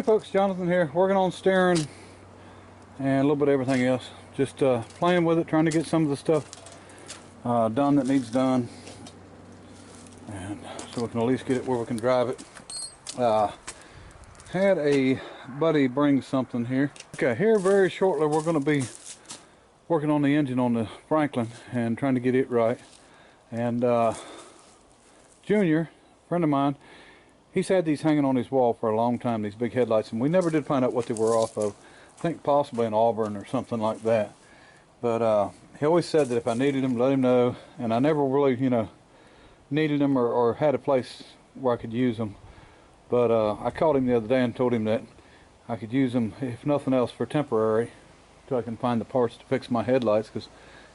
folks, Jonathan here, working on steering and a little bit of everything else. Just playing with it, trying to get some of the stuff done that needs done, and so we can at least get it where we can drive it. Had a buddy bring something here. Okay, here very shortly we're going to be working on the engine on the Franklin and trying to get it right. And Junior, friend of mine, he's had these hanging on his wall for a long time, these big headlights, and we never did find out what they were off of. I think possibly in Auburn or something like that. But he always said that if I needed them, let him know. And I never really, needed them or had a place where I could use them. But I called him the other day and told him that I could use them, if nothing else, for temporary, till I can find the parts to fix my headlights, because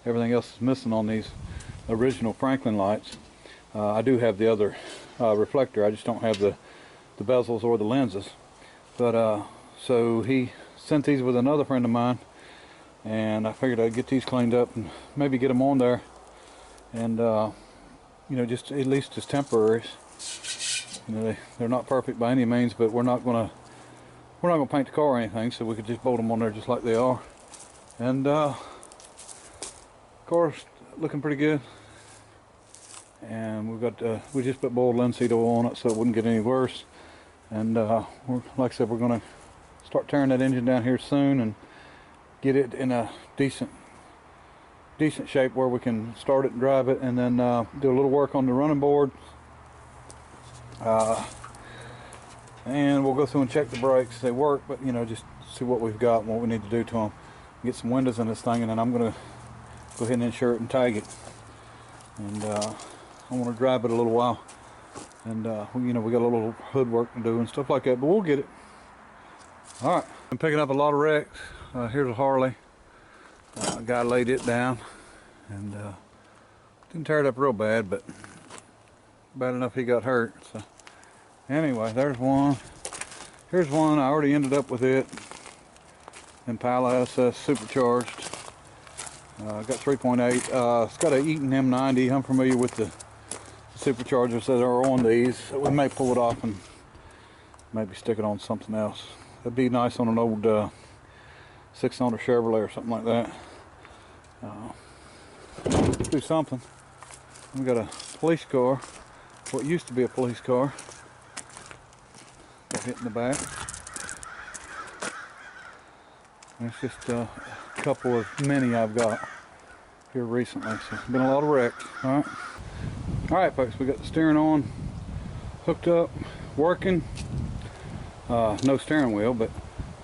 everything else is missing on these original Franklin lights. I do have the other reflector, I just don't have the bezels or the lenses. But so he sent these with another friend of mine, and I figured I'd get these cleaned up and maybe get them on there, and just at least as temporaries. They're not perfect by any means, but we're not gonna paint the car or anything, so we could just bolt them on there just like they are. And car's looking pretty good. And we just put boiled linseed oil on it so it wouldn't get any worse. And like I said, we're gonna start tearing that engine down here soon and get it in a decent shape where we can start it and drive it, and then do a little work on the running board. And we'll go through and check the brakes. They work, but just see what we've got and what we need to do to them. Get some windows in this thing, and then I'm gonna go ahead and insure it and tag it. And I want to drive it a little while, and we got a little hood work to do and stuff like that, but we'll get it. All right, I'm picking up a lot of wrecks. Here's a Harley. A guy laid it down, and didn't tear it up real bad, but bad enough he got hurt. So anyway, there's one. Here's one. I already ended up with it. Impala SS supercharged. Got 3.8. It's got an Eaton M90. I'm familiar with the superchargers that are on these. So we may pull it off and maybe stick it on something else. That'd be nice on an old 6-cylinder Chevrolet or something like that. Do something. We got a police car. What used to be a police car. Got hit in the back. It's just a couple of many I've got here recently, so it's been a lot of wrecks. All right, folks, we got the steering on, hooked up, working. No steering wheel,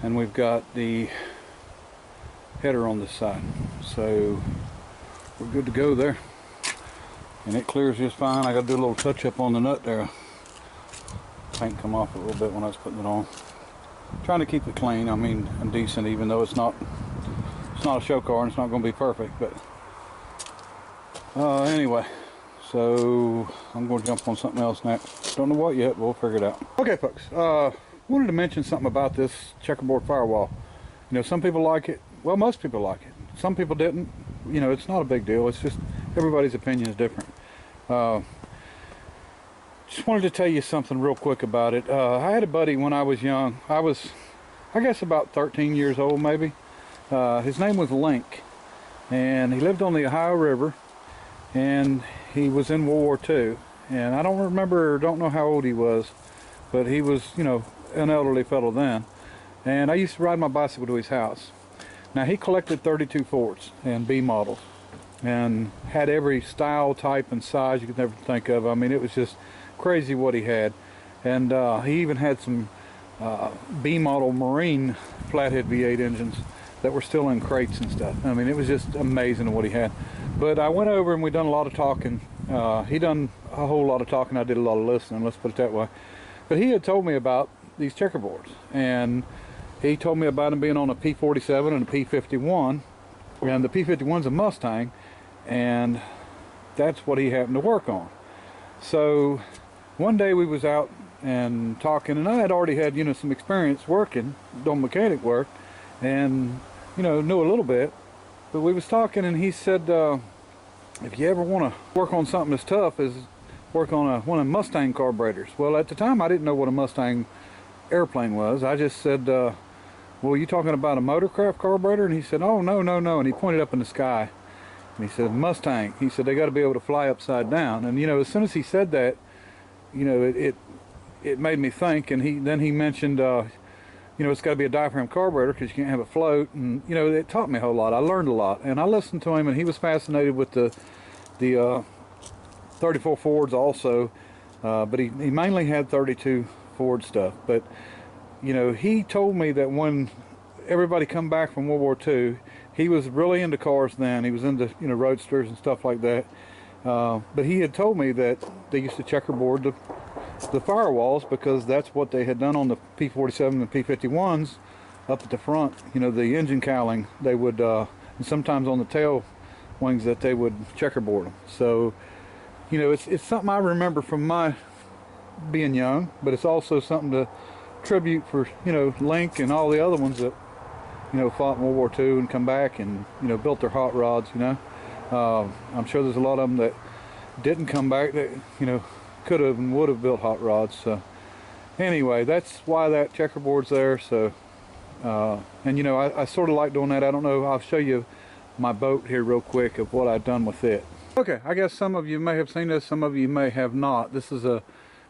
and we've got the header on this side, so we're good to go there. And it clears just fine. I got to do a little touch up on the nut there. Paint come off a little bit when I was putting it on. Trying to keep it clean, and decent, even though it's not a show car and it's not going to be perfect. But anyway, so I'm going to jump on something else next. Don't know what yet, but we'll figure it out. Okay, folks, wanted to mention something about this checkerboard firewall. Some people like it. Well, most people like it. Some people didn't. It's not a big deal. It's just everybody's opinion is different. Just wanted to tell you something real quick about it. I had a buddy when I was young. I guess about 13 years old maybe. His name was Link, and he lived on the Ohio River, and he was in World War II. And I don't know how old he was, but he was, an elderly fellow then. And I used to ride my bicycle to his house. Now, he collected 32 Fords and B models, and had every style, type, and size you could never think of. It was just crazy what he had. And he even had some B model Marine flathead V8 engines that were still in crates and stuff. It was just amazing what he had. But I went over and we done a lot of talking. He done a whole lot of talking. I did a lot of listening, let's put it that way. But he had told me about these checkerboards, and he told me about them being on a P47 and a P51, and the P51's a Mustang, and that's what he happened to work on. So one day we was out and talking, and I had already had some experience working, doing mechanic work, and knew a little bit. But we was talking, and he said, if you ever want to work on something as tough as work on one of the Mustang carburetors. Well, at the time I didn't know what a Mustang airplane was. I just said, well, you talking about a motorcraft carburetor? And he said, oh, no, no, no. And he pointed up in the sky. And he said, Mustang. He said, they got to be able to fly upside down. And, you know, as soon as he said that, you know, it made me think. And then he mentioned, you know, it's got to be a diaphragm carburetor because you can't have it float. And, you know, it taught me a whole lot. I learned a lot. And I listened to him, and he was fascinated with the 34 Fords also. But he mainly had 32 Ford stuff. But, you know, he told me that when everybody come back from World War II, he was really into cars then. He was into, you know, roadsters and stuff like that. But he had told me that they used to checkerboard the firewalls because that's what they had done on the P47 and P51s up at the front. You know, the engine cowling, they would, and sometimes on the tail wings that they would checkerboard them. So, you know, it's something I remember from my being young, but it's also something to tribute for, you know, Link and all the other ones that, you know, fought in World War II and come back and, you know, built their hot rods, you know. I'm sure there's a lot of them that didn't come back that, you know, could have and would have built hot rods. So anyway, that's why that checkerboard's there. So and you know, I sort of like doing that. I don't know, I'll show you my boat here real quick of what I've done with it. Okay, I guess some of you may have seen this, some of you may have not. This is a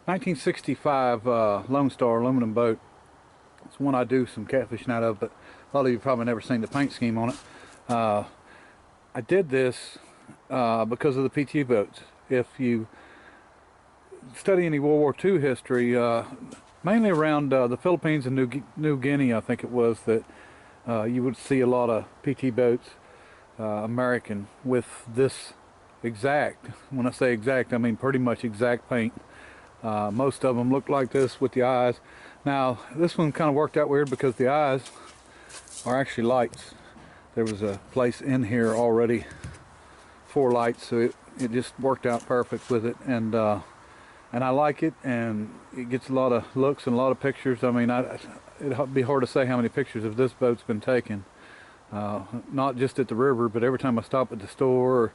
1965 Lone Star aluminum boat. It's one I do some catfishing out of, but a lot of you probably never seen the paint scheme on it. I did this because of the PT boats. If you study any World War II history, mainly around the Philippines and New Guinea, I think it was, that you would see a lot of PT boats, American, with this exact, when I say exact, I mean pretty much exact paint. Most of them look like this with the eyes. Now, this one kind of worked out weird because the eyes are actually lights. There was a place in here already for lights, so it just worked out perfect with it. And I like it, and it gets a lot of looks and a lot of pictures. I mean, it'd be hard to say how many pictures of this boat's been taken. Not just at the river, but every time I stop at the store, or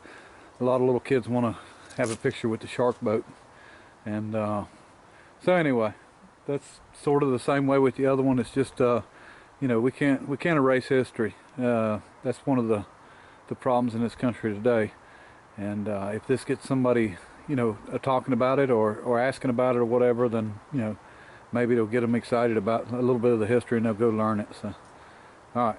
a lot of little kids want to have a picture with the shark boat. And so anyway, that's sort of the same way with the other one. It's just you know, we can't erase history. That's one of the problems in this country today. And if this gets somebody, you know, talking about it or asking about it or whatever, then, you know, maybe it'll get them excited about a little bit of the history, and they'll go learn it. So, all right.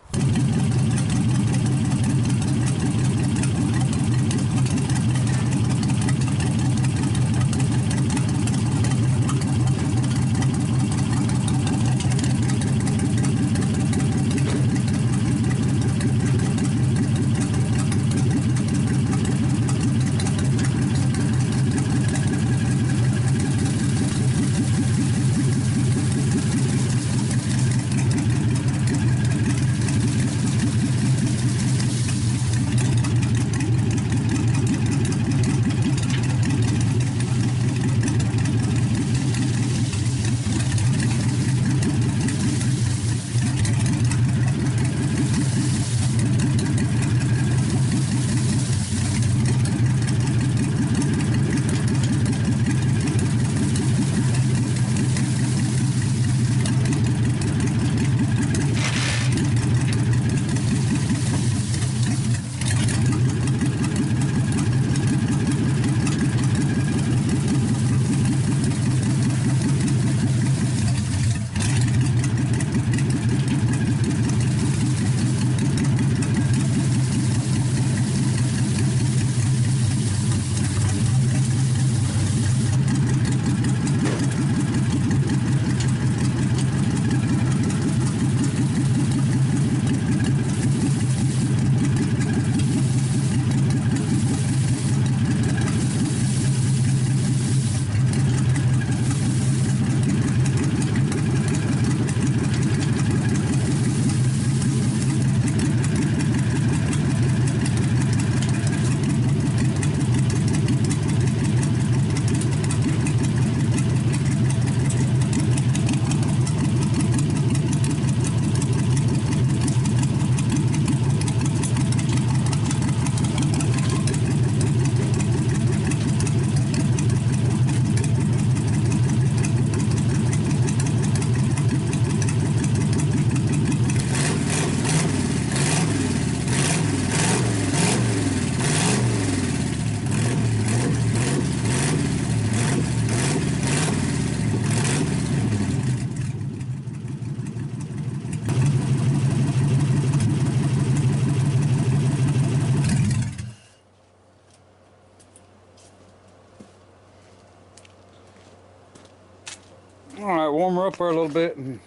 Alright, warm her up there a little bit and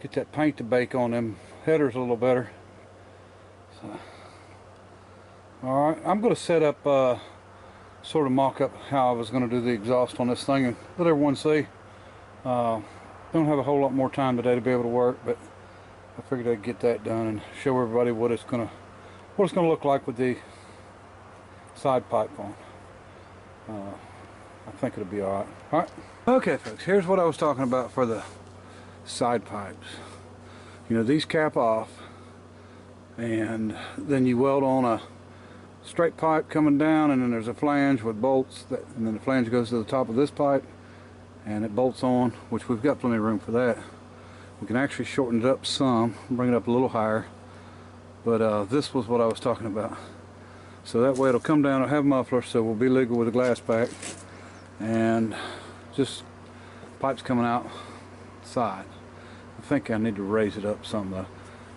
get that paint to bake on them headers a little better. So, alright, I'm going to set up, sort of mock up how I was going to do the exhaust on this thing and let everyone see. Don't have a whole lot more time today to be able to work, but I figured I'd get that done and show everybody what it's gonna look like with the side pipe on. I think it'll be alright. Alright. Okay folks, here's what I was talking about for the side pipes. You know, these cap off and then you weld on a straight pipe coming down, and then there's a flange with bolts and then the flange goes to the top of this pipe and it bolts on, which we've got plenty of room for that. We can actually shorten it up some, bring it up a little higher, but this was what I was talking about. So that way it'll come down, it'll have muffler, so we'll be legal with a glass pack, and just pipes coming out side. I think I need to raise it up some though,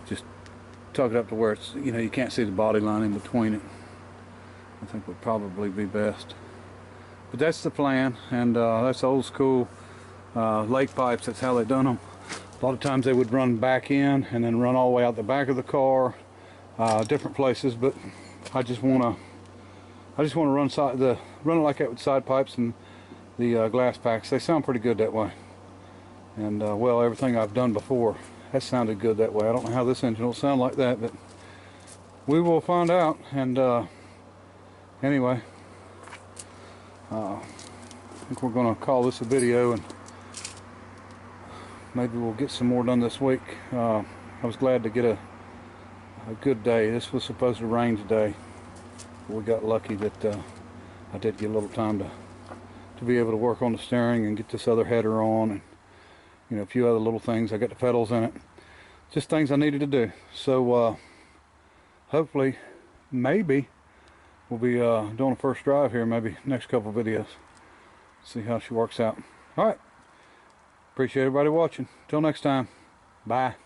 just tuck it up to where it's, you know, you can't see the body line in between it. I think would probably be best. But that's the plan, and that's old school lake pipes. That's how they done them. A lot of times they would run back in and then run all the way out the back of the car, different places. But I just want to run it like that with side pipes and the glass packs. They sound pretty good that way. And well, everything I've done before has sounded good that way. I don't know how this engine will sound like that, but we will find out. And anyway. I think we're going to call this a video, and maybe we'll get some more done this week. I was glad to get a good day. This was supposed to rain today, but we got lucky that I did get a little time to be able to work on the steering and get this other header on, and you know, a few other little things. I got the pedals in it, just things I needed to do. So hopefully, maybe we'll be doing a first drive here, maybe next couple videos. See how she works out. Alright. Appreciate everybody watching. Till next time. Bye.